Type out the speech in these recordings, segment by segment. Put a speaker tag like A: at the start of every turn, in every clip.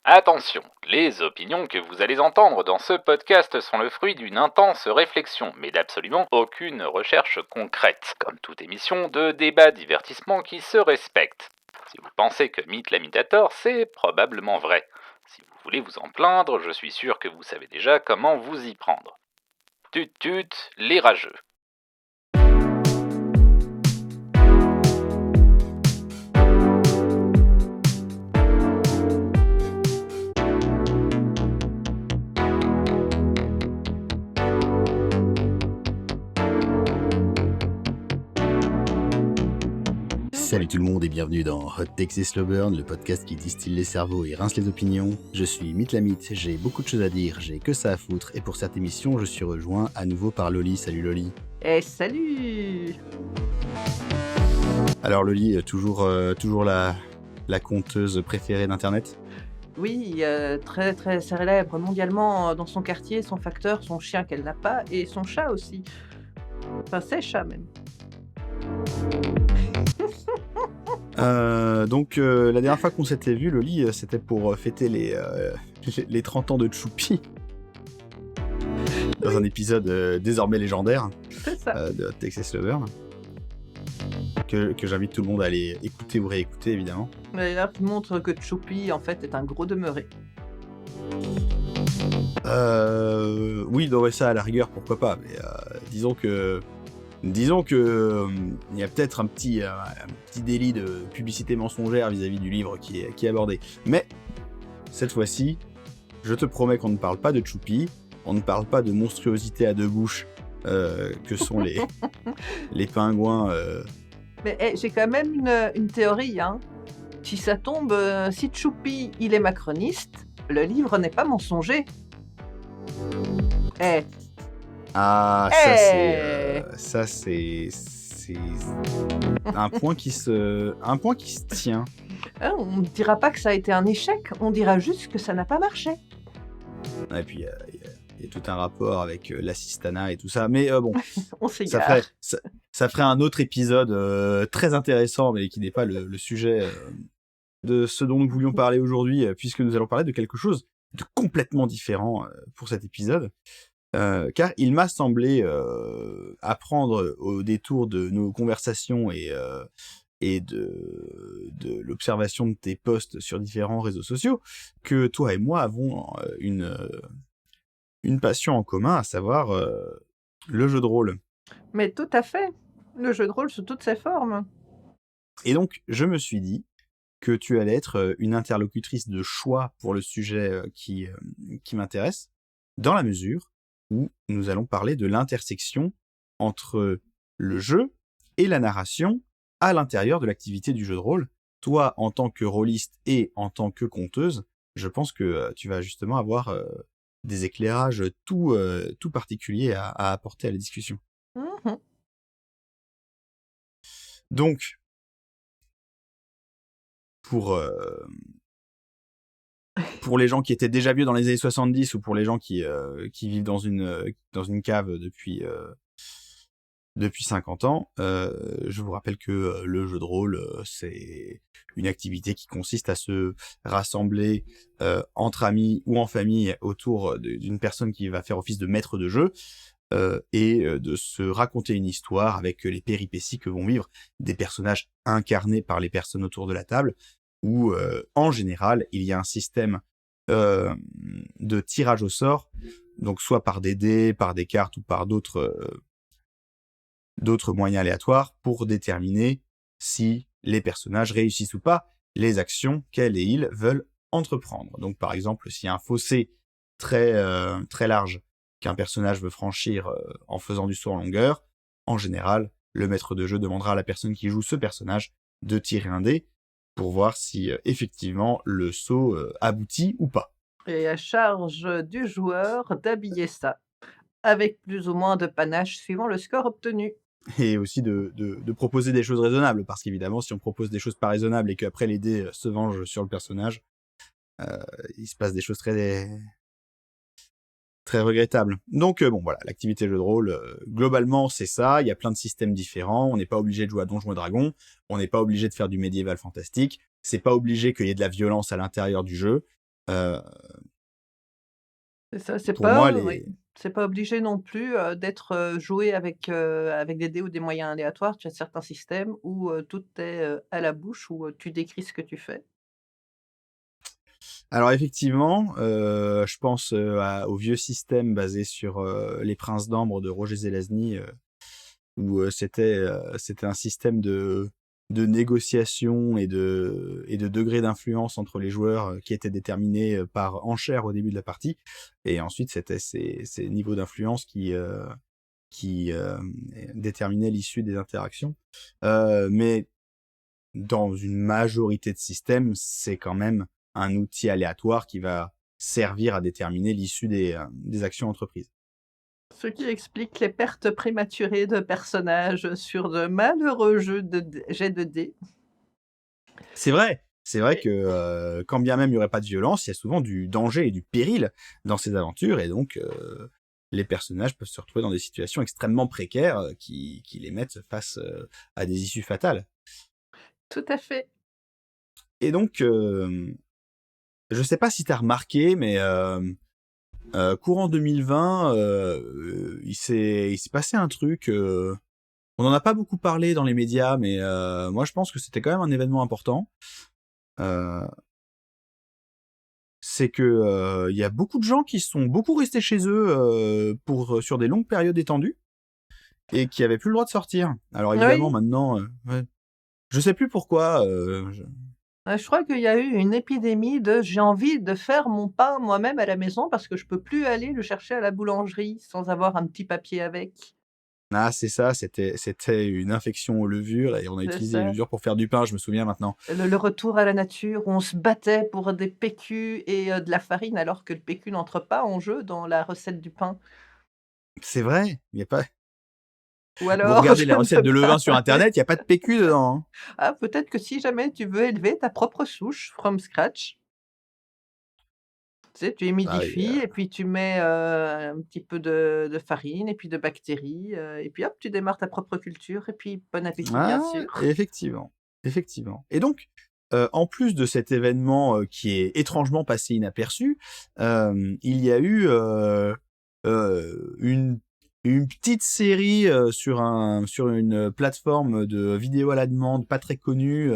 A: Attention, les opinions que vous allez entendre dans ce podcast sont le fruit d'une intense réflexion, mais d'absolument aucune recherche concrète, comme toute émission de débat divertissement qui se respecte. Si vous pensez que Mythe l'imitator, c'est probablement vrai. Si vous voulez vous en plaindre, je suis sûr que vous savez déjà comment vous y prendre. Tut tut, les rageux.
B: Salut tout le monde et bienvenue dans Hot Takes et Slow Burn, le podcast qui distille les cerveaux et rince les opinions. Je suis Mythe la Mythe, j'ai beaucoup de choses à dire, j'ai que ça à foutre, et pour cette émission, je suis rejoint à nouveau par Loli. Salut Loli.
C: Salut.
B: Alors Loli, toujours la conteuse préférée d'Internet.
C: Oui, très très célèbre mondialement dans son quartier, son facteur, son chien qu'elle n'a pas, et son chat aussi. Enfin, ses chats même.
B: Donc la dernière fois qu'on s'était vu, Loli, c'était pour fêter les 30 ans de Choupi. Dans un épisode désormais légendaire
C: C'est ça.
B: de Hot Takes et Slow Burn. Que j'invite tout le monde à aller écouter ou réécouter, évidemment.
C: Mais là, tu montres que Choupi, en fait, est un gros demeuré.
B: Oui, non, ouais, ça à la rigueur, pourquoi pas. Mais disons que il y a peut-être un petit délit de publicité mensongère vis-à-vis du livre qui est abordé. Mais cette fois-ci, je te promets qu'on ne parle pas de Choupi, on ne parle pas de monstruosités à deux bouches que sont les pingouins.
C: Mais j'ai quand même une théorie, hein. Si ça tombe, si Choupi, il est macroniste, le livre n'est pas mensonger.
B: Ah, ça c'est un point qui se tient.
C: On ne dira pas que ça a été un échec, on dira juste que ça n'a pas marché.
B: Et puis il y a tout un rapport avec l'assistanat et tout ça, mais bon,
C: On s'égare.
B: ça ferait un autre épisode très intéressant, mais qui n'est pas le sujet de ce dont nous voulions parler aujourd'hui, puisque nous allons parler de quelque chose de complètement différent pour cet épisode. Car il m'a semblé apprendre au détour de nos conversations et de l'observation de tes posts sur différents réseaux sociaux que toi et moi avons une passion en commun, à savoir le jeu de rôle.
C: Mais tout à fait. Le jeu de rôle sous toutes ses formes.
B: Et donc, je me suis dit que tu allais être une interlocutrice de choix pour le sujet qui m'intéresse, dans la mesure où nous allons parler de l'intersection entre le jeu et la narration à l'intérieur de l'activité du jeu de rôle. Toi, en tant que rôliste et en tant que conteuse, je pense que tu vas justement avoir des éclairages tout particuliers à apporter à la discussion.
C: Mmh.
B: Donc, pour les gens qui étaient déjà vieux dans les années 70 ou pour les gens qui vivent dans une cave depuis 50 ans, je vous rappelle que le jeu de rôle, c'est une activité qui consiste à se rassembler entre amis ou en famille autour d'une personne qui va faire office de maître de jeu et de se raconter une histoire avec les péripéties que vont vivre des personnages incarnés par les personnes autour de la table, où en général, il y a un système de tirage au sort, donc soit par des dés, par des cartes ou par d'autres moyens aléatoires pour déterminer si les personnages réussissent ou pas les actions qu'elles et ils veulent entreprendre. Donc par exemple, s'il y a un fossé très large qu'un personnage veut franchir en faisant du saut en longueur, en général, le maître de jeu demandera à la personne qui joue ce personnage de tirer un dé pour voir si effectivement le saut aboutit ou pas.
C: Et à charge du joueur d'habiller ça, avec plus ou moins de panache suivant le score obtenu.
B: Et aussi de proposer des choses raisonnables, parce qu'évidemment, si on propose des choses pas raisonnables et qu'après les dés se vengent sur le personnage, il se passe des choses très regrettables. Donc bon voilà, l'activité jeu de rôle, globalement c'est ça, il y a plein de systèmes différents, on n'est pas obligé de jouer à Donjons et Dragons, on n'est pas obligé de faire du médiéval fantastique, c'est pas obligé qu'il y ait de la violence à l'intérieur du jeu, Heu,
C: C'est ça, c'est
B: pour moi,
C: pas oui,
B: les
C: c'est pas obligé non plus, d'être, joué avec des dés ou des moyens aléatoires. Tu as certains systèmes où, tout est, à la bouche, où, tu décris ce que tu fais.
B: alors effectivement, je pense, au vieux système basé sur, Les Princes d'Ambre de Roger Zelazny, où, c'était un système de négociation et de degré d'influence entre les joueurs, qui était déterminé, par enchère au début de la partie et ensuite c'était ces niveaux d'influence qui déterminaient l'issue des interactions. Mais dans une majorité de systèmes, c'est quand même un outil aléatoire qui va servir à déterminer l'issue des actions entreprises.
C: Ce qui explique les pertes prématurées de personnages sur de malheureux jeux de jets de dés.
B: C'est vrai
C: Et
B: que quand bien même il n'y aurait pas de violence, il y a souvent du danger et du péril dans ces aventures, et donc les personnages peuvent se retrouver dans des situations extrêmement précaires qui les mettent face à des issues fatales.
C: tout à fait.
B: Et donc, je sais pas si tu as remarqué, mais courant 2020, il s'est passé un truc. On n'en a pas beaucoup parlé dans les médias, mais moi je pense que c'était quand même un événement important. Euh, c'est que il y a beaucoup de gens qui sont beaucoup restés chez eux sur des longues périodes étendues et qui avaient plus le droit de sortir. Alors évidemment
C: Oui,
B: maintenant, ouais, je sais plus pourquoi.
C: je crois qu'il y a eu une épidémie de: «J'ai envie de faire mon pain moi-même à la maison parce que je peux plus aller le chercher à la boulangerie sans avoir un petit papier avec».
B: Ah, c'est ça, c'était une infection aux levures et on a
C: C'est
B: utilisé les
C: ça.
B: levures pour faire du pain, je me souviens maintenant.
C: Le retour à la nature où on se battait pour des PQ et de la farine alors que le PQ n'entre pas en jeu dans la recette du pain.
B: C'est vrai, il y a pas.
C: Ou
B: Vous
C: alors
B: regardez
C: je
B: les
C: ne
B: recettes
C: peux
B: de levain
C: pas.
B: sur internet, il y a pas de PQ dedans, hein.
C: Ah, peut-être que si jamais tu veux élever ta propre souche from scratch, tu sais, tu
B: Ah oui,
C: humidifies et puis tu mets, un petit peu de farine et puis de bactéries, et puis hop, tu démarres ta propre culture et puis bon appétit bien
B: ah,
C: sûr.
B: effectivement, effectivement. Et donc, en plus de cet événement qui est étrangement passé inaperçu, il y a eu une petite série sur une plateforme de vidéo à la demande pas très connue,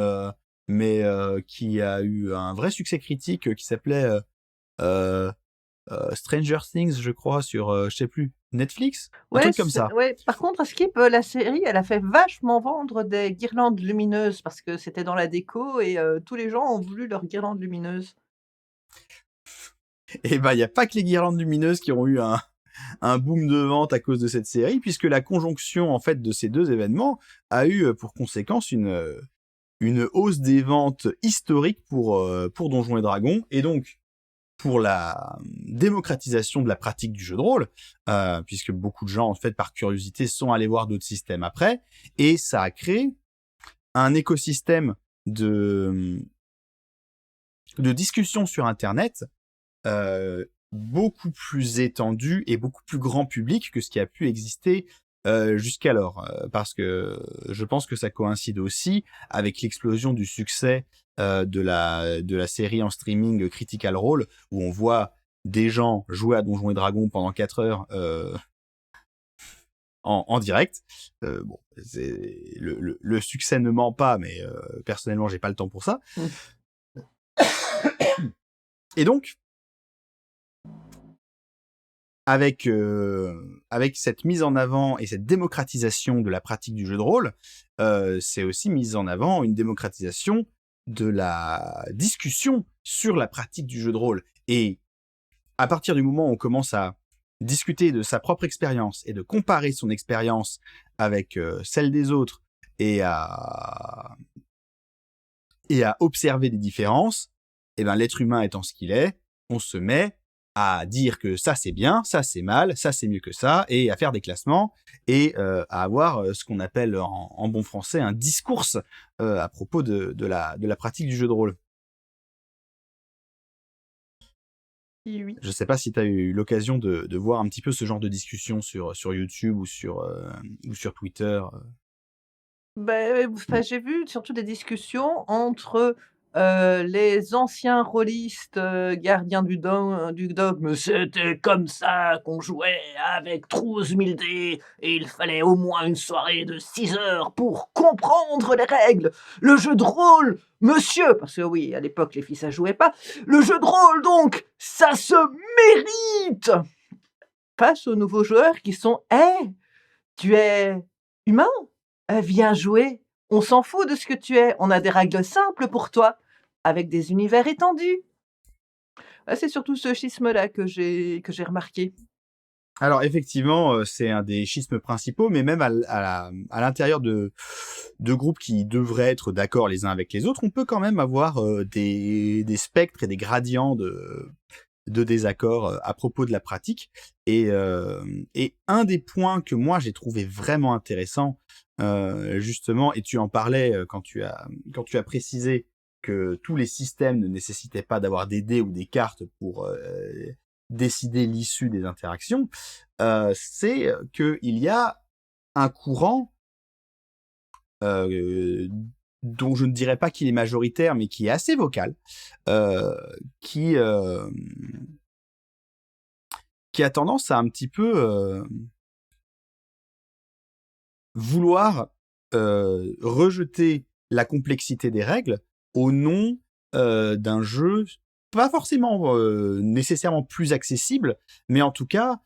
B: mais qui a eu un vrai succès critique, qui s'appelait euh, Stranger Things, je crois, sur je sais plus, Netflix, un
C: Ouais,
B: truc comme ça.
C: ouais, par contre à Skip, la série, elle a fait vachement vendre des guirlandes lumineuses parce que c'était dans la déco et tous les gens ont voulu leurs guirlandes lumineuses.
B: Et ben, il y a pas que les guirlandes lumineuses qui ont eu un boom de vente à cause de cette série, puisque la conjonction en fait de ces deux événements a eu pour conséquence une hausse des ventes historique pour Donjons et Dragons, et donc pour la démocratisation de la pratique du jeu de rôle, puisque beaucoup de gens en fait par curiosité sont allés voir d'autres systèmes après, et ça a créé un écosystème de de discussion sur Internet beaucoup plus étendu et beaucoup plus grand public que ce qui a pu exister jusqu'alors. Parce que je pense que ça coïncide aussi avec l'explosion du succès de la série en streaming Critical Role, où on voit des gens jouer à Donjons et Dragons pendant 4 heures en direct. Bon, le succès ne ment pas, mais personnellement, j'ai pas le temps pour ça.
C: Mmh.
B: Et donc, avec cette mise en avant et cette démocratisation de la pratique du jeu de rôle, c'est aussi mise en avant une démocratisation de la discussion sur la pratique du jeu de rôle. Et à partir du moment où on commence à discuter de sa propre expérience et de comparer son expérience avec celle des autres et à observer des différences, eh ben, l'être humain étant ce qu'il est, on se met à dire que ça c'est bien, ça c'est mal, ça c'est mieux que ça, et à faire des classements, et à avoir ce qu'on appelle en bon français un discours à propos de la pratique du jeu de rôle.
C: Oui.
B: Je sais pas si tu as eu l'occasion de voir un petit peu ce genre de discussion sur YouTube ou sur Twitter.
C: Enfin, j'ai vu surtout des discussions entre, les anciens rôlistes, gardiens du dogme: «C'était comme ça qu'on jouait avec 12 000 dés et il fallait au moins une soirée de 6 heures pour comprendre les règles. Le jeu de rôle, monsieur» parce que oui, à l'époque, les filles, ça jouait pas. «Le jeu de rôle donc, ça se mérite!» Face aux nouveaux joueurs qui sont: «Hé, tu es humain? Viens jouer. On s'en fout de ce que tu es. On a des règles simples pour toi, avec des univers étendus.» C'est surtout ce schisme-là que j'ai remarqué.
B: Alors effectivement, c'est un des schismes principaux, mais même à l'intérieur de groupes qui devraient être d'accord les uns avec les autres, on peut quand même avoir des spectres et des gradients de désaccord à propos de la pratique. Et un des points que moi j'ai trouvé vraiment intéressant, justement, et tu en parlais quand tu as précisé que tous les systèmes ne nécessitaient pas d'avoir des dés ou des cartes pour décider l'issue des interactions, c'est qu'il y a un courant dont je ne dirais pas qu'il est majoritaire, mais qui est assez vocal, euh, qui, euh, qui a tendance à un petit peu vouloir rejeter la complexité des règles au nom d'un jeu pas forcément nécessairement plus accessible, mais en tout cas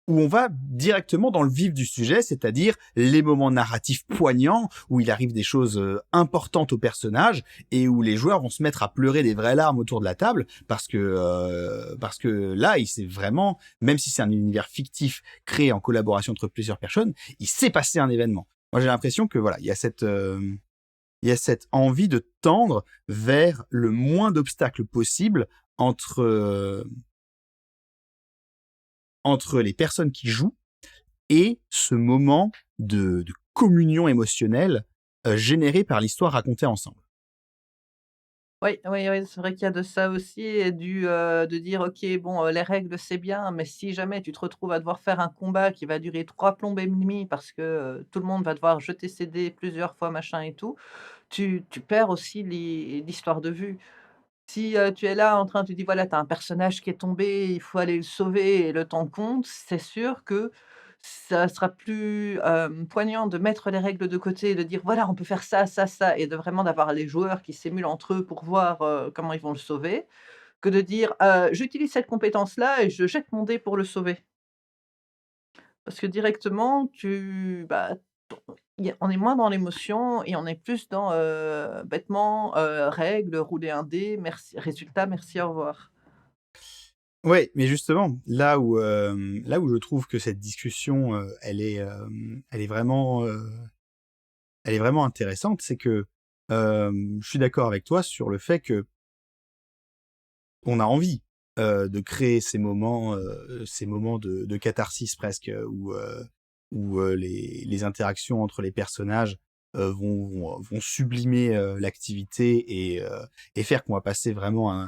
B: où on va directement dans le vif du sujet, c'est-à-dire les moments narratifs poignants, où il arrive des choses importantes aux personnages, et où les joueurs vont se mettre à pleurer des vraies larmes autour de la table, parce que là, il s'est vraiment, même si c'est un univers fictif créé en collaboration entre plusieurs personnes, il s'est passé un événement. Moi, j'ai l'impression que voilà, il y a cette envie de tendre vers le moins d'obstacles possible entre les personnes qui jouent et ce moment de communion émotionnelle généré par l'histoire racontée ensemble.
C: Oui, oui, oui, c'est vrai qu'il y a de ça aussi et de dire: «OK, bon, les règles, c'est bien, mais si jamais tu te retrouves à devoir faire un combat qui va durer 3 plombes et demie parce que, tout le monde va devoir jeter ses dés plusieurs fois, machin et tout», tu perds aussi l'histoire de vue. Si, tu es là en train tu dis voilà, tu as un personnage qui est tombé, il faut aller le sauver et le temps compte, c'est sûr que ça sera plus, poignant de mettre les règles de côté et de dire: «Voilà, on peut faire ça, ça, ça» et de vraiment d'avoir les joueurs qui s'émulent entre eux pour voir, comment ils vont le sauver, que de dire: «J'utilise cette compétence-là et je jette mon dé pour le sauver». Parce que directement on est moins dans l'émotion et on est plus dans, bêtement, règles, rouler un dé, merci résultat, merci, au revoir.
B: Ouais, mais justement, là où je trouve que cette discussion, elle est vraiment intéressante, c'est que je suis d'accord avec toi sur le fait que on a envie de créer ces moments de catharsis presque, où les interactions entre les personnages vont sublimer l'activité et faire qu'on va passer vraiment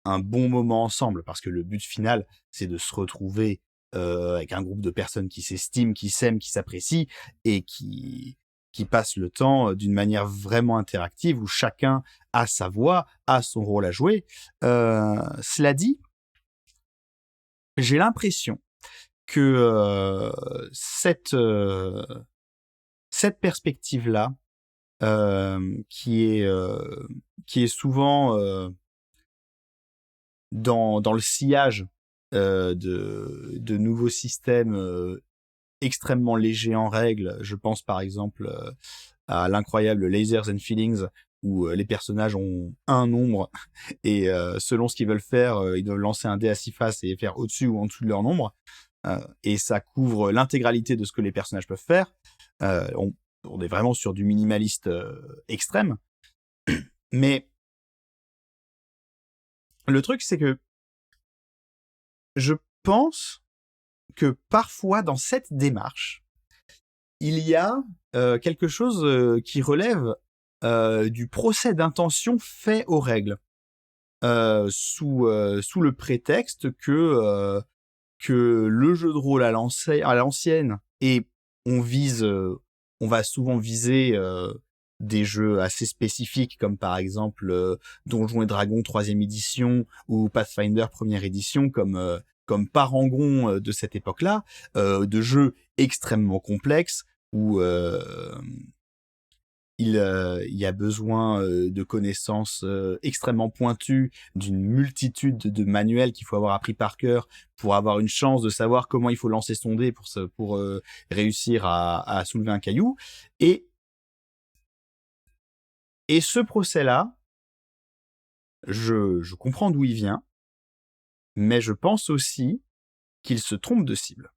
B: un bon moment ensemble, parce que le but final, c'est de se retrouver avec un groupe de personnes qui s'estiment, qui s'aiment, qui s'apprécient et qui passent le temps d'une manière vraiment interactive où chacun a sa voix, a son rôle à jouer. Cela dit, j'ai l'impression que cette perspective-là, qui est souvent dans le sillage de nouveaux systèmes extrêmement légers en règles. Je pense par exemple à l'incroyable Lasers and Feelings, où les personnages ont un nombre et selon ce qu'ils veulent faire, ils doivent lancer un dé à 6 faces et faire au-dessus ou en dessous de leur nombre. Et ça couvre l'intégralité de ce que les personnages peuvent faire. On est vraiment sur du minimaliste extrême. Mais le truc, c'est que je pense que parfois, dans cette démarche, il y a quelque chose qui relève du procès d'intention fait aux règles, sous le prétexte que le jeu de rôle à l'ancienne, et on va souvent viser des jeux assez spécifiques comme par exemple Donjons et Dragons 3e édition ou Pathfinder 1re édition comme parangon de cette époque-là, de jeux extrêmement complexes où il y a besoin de connaissances extrêmement pointues, d'une multitude de manuels qu'il faut avoir appris par cœur pour avoir une chance de savoir comment il faut lancer son dé pour réussir à soulever un caillou. Et ce procès-là, je comprends d'où il vient, mais je pense aussi qu'il se trompe de cible.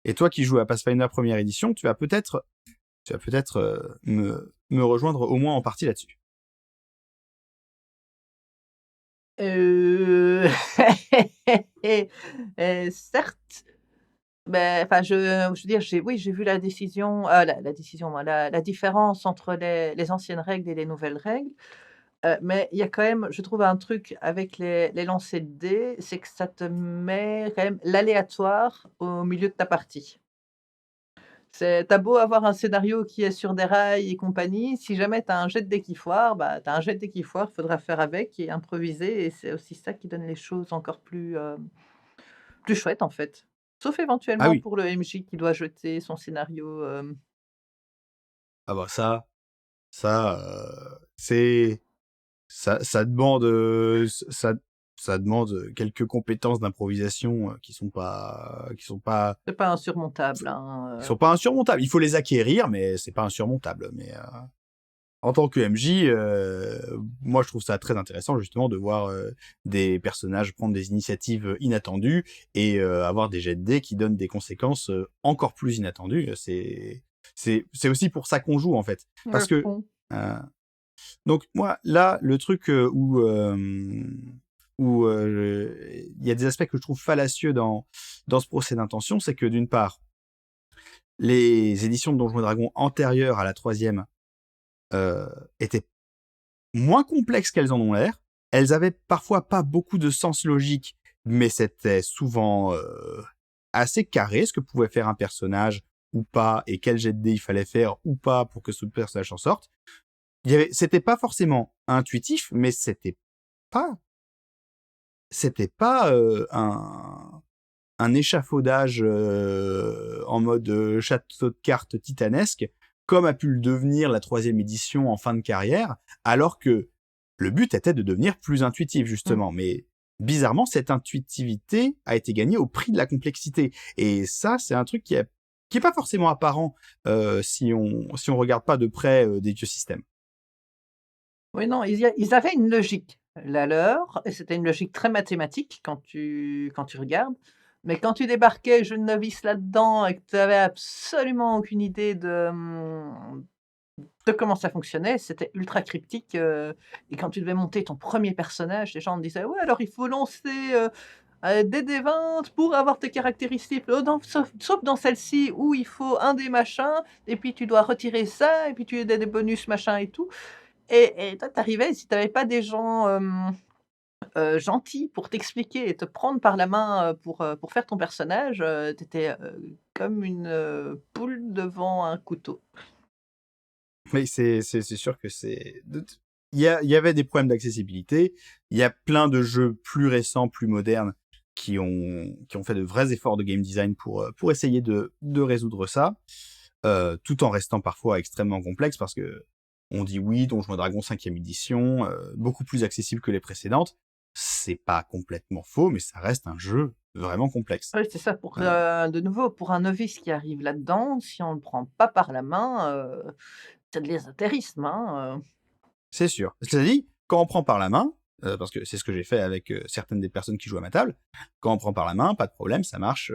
B: Et toi qui joues à Pathfinder 1re édition, tu vas peut-être me rejoindre au moins en partie là-dessus.
C: Certes, mais enfin, je veux dire, j'ai vu la décision, la décision, moi, la différence entre les anciennes règles et les nouvelles règles, mais il y a quand même, je trouve, un truc avec les lancers de dés, c'est que ça te met quand même l'aléatoire au milieu de ta partie. Tu beau avoir un scénario qui est sur des rails et compagnie, si jamais tu as un jet de dés qui foire, bah, tu as un jet de dés qui foire, faudra faire avec et improviser et c'est aussi ça qui donne les choses encore plus chouettes, en fait. Sauf
B: Ah
C: éventuellement
B: oui,
C: pour le MJ qui doit jeter son scénario,
B: ah bah ça c'est ça demande ça demande quelques compétences d'improvisation
C: c'est pas insurmontable, hein,
B: qui sont pas insurmontables. Il faut les acquérir, mais c'est pas insurmontable. Mais en tant que MJ, moi je trouve ça très intéressant justement de voir des personnages prendre des initiatives inattendues et avoir des jets de dés qui donnent des conséquences encore plus inattendues. C'est aussi pour ça qu'on joue en fait,
C: à
B: parce que
C: fond.
B: euh, donc moi là le truc où il y a des aspects que je trouve fallacieux dans ce procès d'intention, c'est que d'une part les éditions de Donjons et Dragons antérieures à la 3e étaient moins complexes qu'elles en ont l'air. Elles avaient parfois pas beaucoup de sens logique, mais c'était souvent assez carré ce que pouvait faire un personnage ou pas, et quel jet de dés il fallait faire ou pas pour que ce personnage s'en sorte. C'était pas forcément intuitif, mais pas, c'était pas un échafaudage en mode château de cartes titanesque, comme a pu le devenir la 3e édition en fin de carrière, alors que le but était de devenir plus intuitif,
C: Mmh.
B: justement. Mais bizarrement, cette intuitivité a été gagnée au prix de la complexité. Et ça, c'est un truc qui est pas forcément apparent si on regarde pas de près des vieux systèmes.
C: Oui, non, ils avaient une logique, la leur, et c'était une logique très mathématique quand tu regardes. Mais quand tu débarquais jeune novice là-dedans et que tu avais absolument aucune idée de comment ça fonctionnait, c'était ultra cryptique, et quand tu devais monter ton premier personnage, les gens te disaient: «Ouais, alors il faut lancer, des D20 pour avoir tes caractéristiques, sauf dans celle-ci où il faut un des machins et puis tu dois retirer ça et puis tu as des bonus machin et tout». Et toi, tu arrivais, si tu avais pas des gens, gentils pour t'expliquer et te prendre par la main, pour faire ton personnage, tu étais, comme une, poule devant un couteau.
B: Mais c'est sûr que il y avait des problèmes d'accessibilité. Il y a plein de jeux plus récents, plus modernes qui ont fait de vrais efforts de game design pour essayer de résoudre ça, tout en restant parfois extrêmement complexe parce que on dit oui, Donjons et Dragons 5e édition, beaucoup plus accessible que les précédentes. C'est pas complètement faux, mais ça reste un jeu vraiment complexe.
C: Oui, c'est ça,
B: Euh,
C: de nouveau, pour un novice qui arrive là-dedans, si on le prend pas par la main, c'est de l'ésotérisme, hein.
B: C'est sûr. Cela dit, quand on prend par la main, parce que c'est ce que j'ai fait avec certaines des personnes qui jouent à ma table, quand on prend par la main, pas de problème, ça marche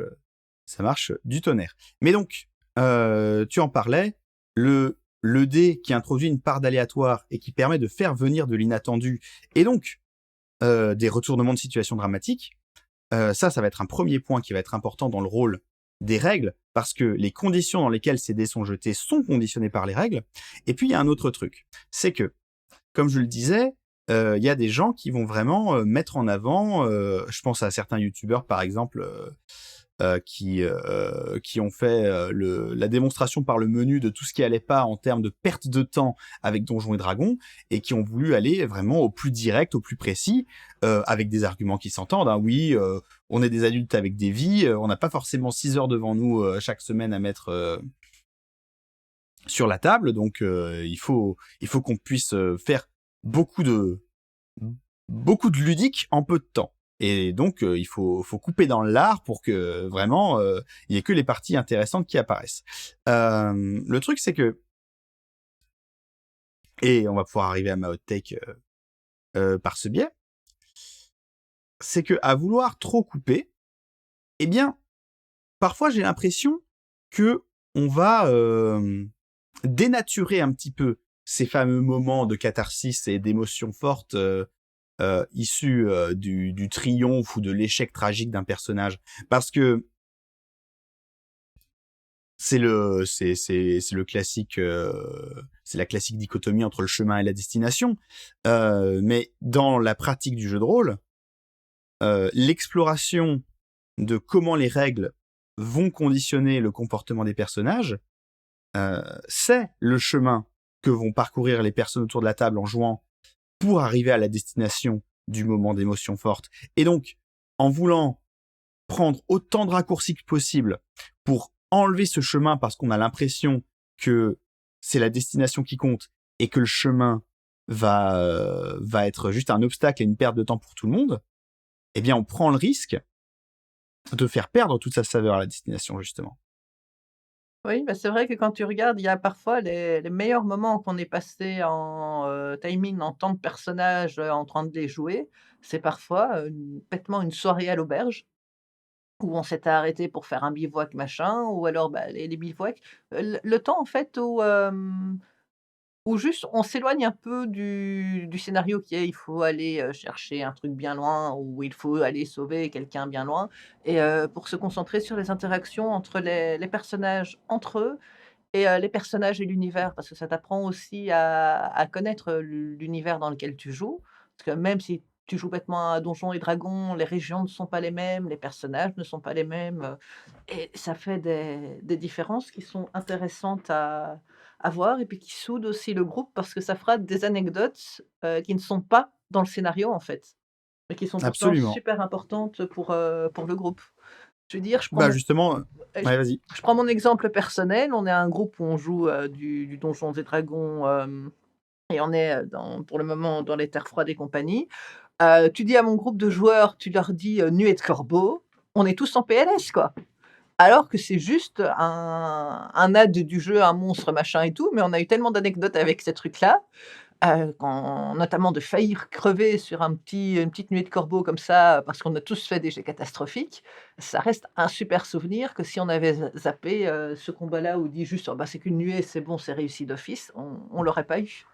B: du tonnerre. Mais donc, tu en parlais, le dé qui introduit une part d'aléatoire et qui permet de faire venir de l'inattendu, et donc des retournements de situation dramatiques, ça va être un premier point qui va être important dans le rôle des règles, parce que les conditions dans lesquelles ces dés sont jetés sont conditionnées par les règles. Et puis, il y a un autre truc, c'est que comme je le disais, il y a des gens qui vont vraiment mettre en avant, je pense à certains youtubeurs par exemple, qui ont fait la démonstration par le menu de tout ce qui allait pas en termes de perte de temps avec Donjons et Dragons, et qui ont voulu aller vraiment au plus direct, au plus précis, avec des arguments qui s'entendent. Hein. Oui, on est des adultes avec des vies, on n'a pas forcément 6 heures devant nous chaque semaine à mettre sur la table, donc il faut qu'on puisse faire beaucoup de ludique en peu de temps. Et donc, il faut couper dans l'art pour que vraiment, il y ait que les parties intéressantes qui apparaissent. Le truc, c'est que, et on va pouvoir arriver à ma hot take par ce biais, c'est que à vouloir trop couper, eh bien, parfois j'ai l'impression que on va dénaturer un petit peu ces fameux moments de catharsis et d'émotions fortes issus du triomphe ou de l'échec tragique d'un personnage, parce que c'est le classique, c'est la classique dichotomie entre le chemin et la destination. Mais dans la pratique du jeu de rôle, l'exploration de comment les règles vont conditionner le comportement des personnages, c'est le chemin que vont parcourir les personnes autour de la table en jouant pour arriver à la destination du moment d'émotion forte. Et donc, en voulant prendre autant de raccourcis que possible pour enlever ce chemin parce qu'on a l'impression que c'est la destination qui compte et que le chemin va être juste un obstacle et une perte de temps pour tout le monde, eh bien, on prend le risque de faire perdre toute sa saveur à la destination, justement.
C: Oui, bah, c'est vrai que quand tu regardes, il y a parfois les meilleurs moments qu'on ait passés en, timing, en tant que personnage, en train de les jouer, c'est parfois, bêtement une soirée à l'auberge où on s'était arrêté pour faire un bivouac machin ou alors, bah, les bivouacs, le temps en fait où juste on s'éloigne un peu du scénario qui est il faut aller, chercher un truc bien loin ou il faut aller sauver quelqu'un bien loin et pour se concentrer sur les interactions entre les personnages entre eux et les personnages et l'univers. Parce que ça t'apprend aussi à connaître, l'univers dans lequel tu joues. Parce que même si tu joues bêtement à Donjons et Dragons, les régions ne sont pas les mêmes, les personnages ne sont pas les mêmes, et ça fait des différences qui sont intéressantes à voir et puis qui soudent aussi le groupe parce que ça fera des anecdotes, qui ne sont pas dans le scénario, en fait, mais qui sont pourtant
B: Absolument.
C: super importantes pour le groupe. Je veux dire, je prends
B: Bah,
C: mon
B: justement,
C: je
B: ouais, vas-y.
C: je prends mon exemple personnel, on est un groupe où on joue, du Donjons et Dragons, et on est, pour le moment dans les terres froides et compagnie. Tu dis à mon groupe de joueurs, tu leur dis, «Nuée de corbeau», on est tous en PLS, quoi. Alors que c'est juste un add du jeu, un monstre, machin et tout, mais on a eu tellement d'anecdotes avec ces trucs-là, quand notamment de faillir crever sur une petite nuée de corbeaux comme ça, parce qu'on a tous fait des jets catastrophiques. Ça reste un super souvenir que si on avait zappé, ce combat-là ou dit juste: «Oh bah, c'est qu'une nuée, c'est bon, c'est réussi d'office», on l'aurait pas eu.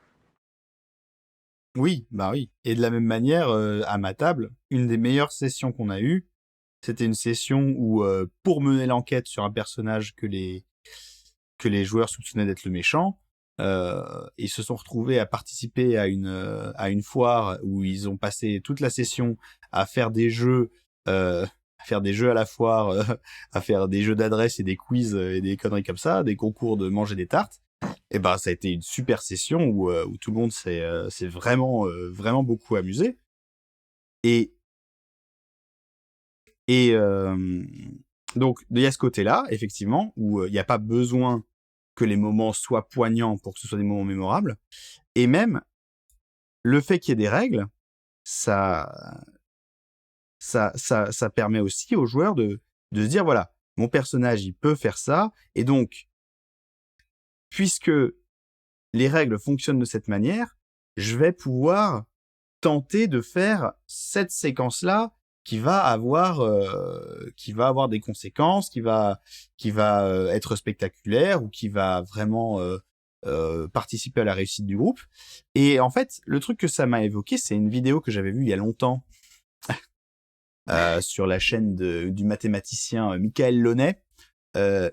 B: Oui, bah oui. Et de la même manière, à ma table, une des meilleures sessions qu'on a eues, c'était une session où, pour mener l'enquête sur un personnage que les joueurs soupçonnaient d'être le méchant, ils se sont retrouvés à participer à une foire où ils ont passé toute la session à faire des jeux, à la foire, à faire des jeux d'adresse et des quiz et des conneries comme ça, des concours de manger des tartes. Et ben, ça a été une super session où tout le monde s'est vraiment, vraiment beaucoup amusé. Et Et donc, il y a ce côté-là, effectivement, où il n'y a pas besoin que les moments soient poignants pour que ce soit des moments mémorables. Et même, le fait qu'il y ait des règles, ça, ça permet aussi aux joueurs de se dire, voilà, mon personnage, il peut faire ça. Et donc, puisque les règles fonctionnent de cette manière, je vais pouvoir tenter de faire cette séquence-là qui va avoir des conséquences, qui va être spectaculaire ou qui va vraiment participer à la réussite du groupe. Et en fait, le truc que ça m'a évoqué, c'est une vidéo que j'avais vue il y a longtemps sur la chaîne du mathématicien Michael Launay,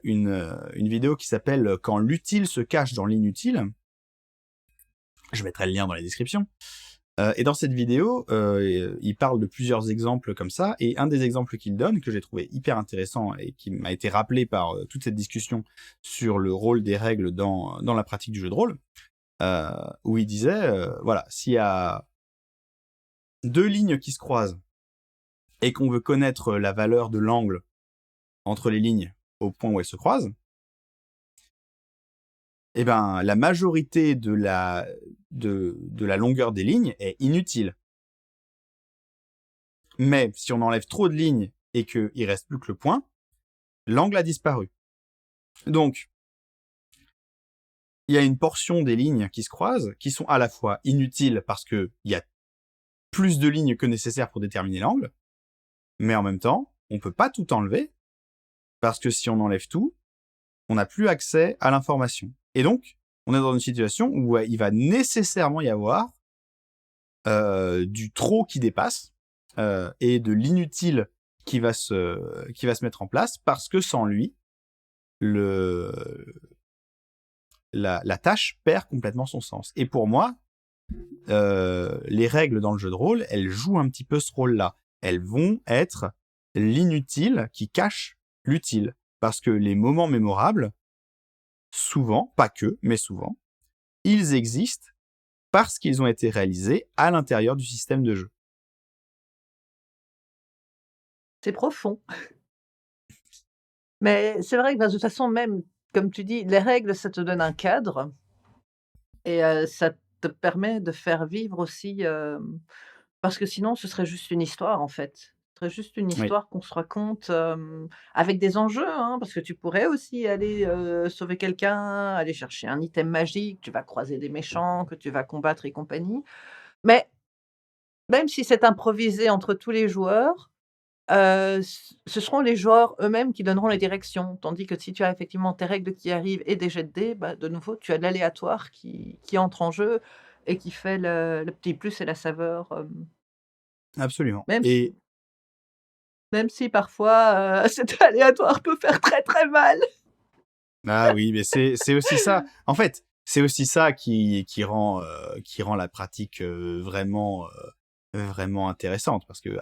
B: une vidéo qui s'appelle Quand l'utile se cache dans l'inutile. Je mettrai le lien dans la description. Et dans cette vidéo, il parle de plusieurs exemples comme ça, et un des exemples qu'il donne, que j'ai trouvé hyper intéressant et qui m'a été rappelé par toute cette discussion sur le rôle des règles dans la pratique du jeu de rôle, où il disait, voilà, s'il y a deux lignes qui se croisent et qu'on veut connaître la valeur de l'angle entre les lignes au point où elles se croisent, eh ben, la majorité de la longueur des lignes est inutile. Mais si on enlève trop de lignes et qu'il reste plus que le point, l'angle a disparu. Donc, il y a une portion des lignes qui se croisent, qui sont à la fois inutiles parce qu'il y a plus de lignes que nécessaire pour déterminer l'angle, mais en même temps, on peut pas tout enlever, parce que si on enlève tout, on n'a plus accès à l'information. Et donc, on est dans une situation où il va nécessairement y avoir du trop qui dépasse, et de l'inutile qui va se mettre en place, parce que sans lui, la tâche perd complètement son sens. Et pour moi, les règles dans le jeu de rôle, elles jouent un petit peu ce rôle-là. Elles vont être l'inutile qui cache l'utile. Parce que les moments mémorables, souvent, pas que, mais souvent, ils existent parce qu'ils ont été réalisés à l'intérieur du système de jeu.
C: C'est profond. Mais c'est vrai que, de toute façon, même, comme tu dis, les règles, ça te donne un cadre et ça te permet de faire vivre aussi, parce que sinon ce serait juste une histoire, en fait. Ce serait juste une
B: Oui,
C: histoire qu'on se raconte, avec des enjeux, hein, parce que tu pourrais aussi aller, sauver quelqu'un, aller chercher un item magique, tu vas croiser des méchants que tu vas combattre et compagnie. Mais même si c'est improvisé entre tous les joueurs, ce seront les joueurs eux-mêmes qui donneront les directions. Tandis que si tu as effectivement tes règles qui arrivent et des jets de dés, bah, de nouveau, tu as de l'aléatoire qui entre en jeu et qui fait le petit plus et la saveur,
B: absolument.
C: même si
B: Et
C: même si parfois, cet aléatoire peut faire très, très mal.
B: ah oui, mais c'est aussi ça. En fait, c'est aussi ça qui rend la pratique vraiment intéressante, parce que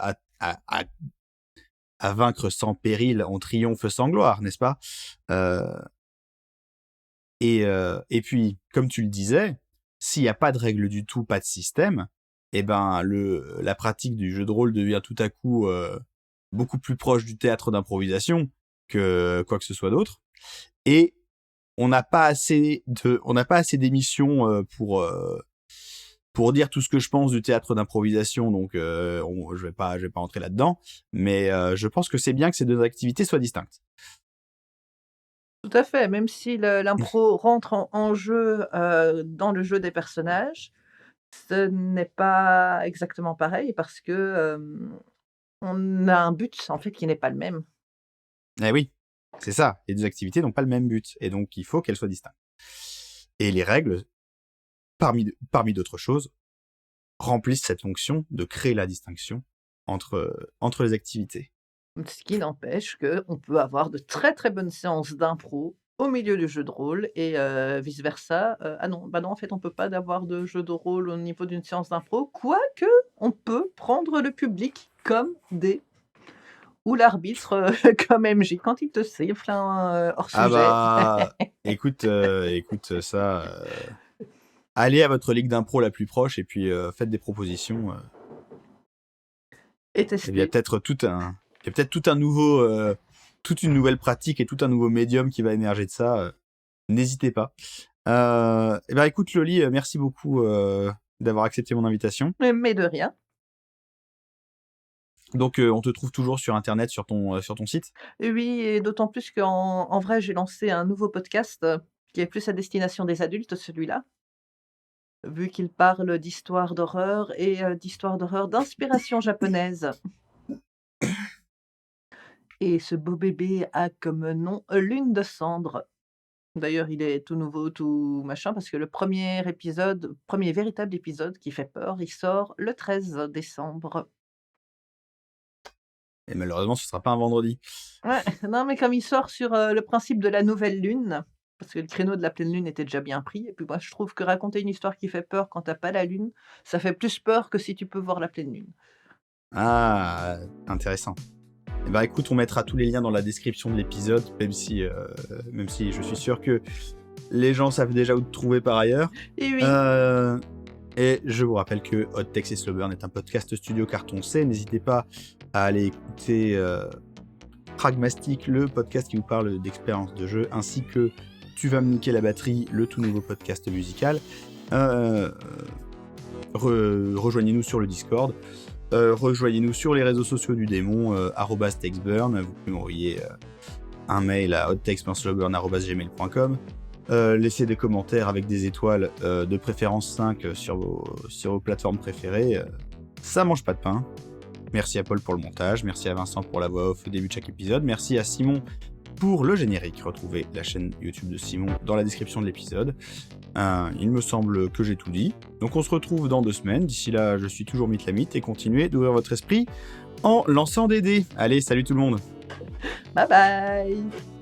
B: à vaincre sans péril, on triomphe sans gloire, n'est-ce pas? Euh, et puis, comme tu le disais, s'il n'y a pas de règles du tout, pas de système, eh ben la pratique du jeu de rôle devient tout à coup beaucoup plus proche du théâtre d'improvisation que quoi que ce soit d'autre. Et on n'a pas assez d'émissions pour dire tout ce que je pense du théâtre d'improvisation, donc je vais pas entrer là-dedans, mais je pense que c'est bien que ces deux activités soient distinctes.
C: Tout à fait, même si l'impro rentre en jeu, dans le jeu des personnages, ce n'est pas exactement pareil parce que, on a un but, en fait, qui n'est pas le même.
B: Eh oui, c'est ça. Les deux activités n'ont pas le même but, et donc il faut qu'elles soient distinctes. Et les règles, parmi d'autres choses, remplissent cette fonction de créer la distinction entre les activités.
C: Ce qui n'empêche qu'on peut avoir de très, très bonnes séances d'impro au milieu du jeu de rôle et vice versa. Ah non, bah non, en fait, on peut pas avoir de jeu de rôle au niveau d'une séance d'impro, quoique on peut prendre le public comme des ou l'arbitre, comme MJ quand il te siffle un, hors
B: Ah
C: sujet.
B: bah, écoute ça. Allez à votre ligue d'impro la plus proche et puis faites des propositions.
C: Et
B: Il y a
C: tester.
B: peut-être tout un nouveau, toute une nouvelle pratique et tout un nouveau médium qui va émerger de ça. N'hésitez pas. Eh ben écoute Loli, merci beaucoup d'avoir accepté mon invitation.
C: Mais de rien.
B: Donc on te trouve toujours sur internet, sur ton site.
C: Oui, et d'autant plus qu'en vrai, j'ai lancé un nouveau podcast, qui est plus à destination des adultes, celui-là. Vu qu'il parle d'histoires d'horreur et d'histoires d'horreur d'inspiration japonaise. Et ce beau bébé a comme nom Lune de cendre. D'ailleurs, il est tout nouveau, tout machin, parce que le premier véritable épisode qui fait peur, il sort le 13 décembre.
B: Et malheureusement, ce sera pas un vendredi.
C: Ouais, non, mais comme il sort sur le principe de la nouvelle lune, parce que le créneau de la pleine lune était déjà bien pris et puis moi je trouve que raconter une histoire qui fait peur quand tu pas la lune, ça fait plus peur que si tu peux voir la pleine lune.
B: Ah, intéressant. Eh ben, écoute, on mettra tous les liens dans la description de l'épisode, même si je suis sûr que les gens savent déjà où te trouver par ailleurs.
C: Et oui,
B: Et je vous rappelle que Hot Text et Slow Burn est un podcast studio carton C. N'hésitez pas à aller écouter Pragmastic, le podcast qui vous parle d'expérience de jeu, ainsi que Tu vas me niquer la batterie, le tout nouveau podcast musical. Rejoignez-nous sur le Discord. Rejoignez-nous sur les réseaux sociaux du démon, @textburn. Vous pouvez m'envoyer un mail à hottextburn@gmail.com. Laissez des commentaires avec des étoiles, de préférence 5 sur vos plateformes préférées. Ça mange pas de pain. Merci à Paul pour le montage, merci à Vincent pour la voix off au début de chaque épisode, merci à Simon pour le générique. Retrouvez la chaîne YouTube de Simon dans la description de l'épisode. Il me semble que j'ai tout dit. Donc on se retrouve dans 2 semaines. D'ici là, je suis toujours Mythe et continuez d'ouvrir votre esprit en lançant des dés. Allez, salut tout le monde.
C: bye bye!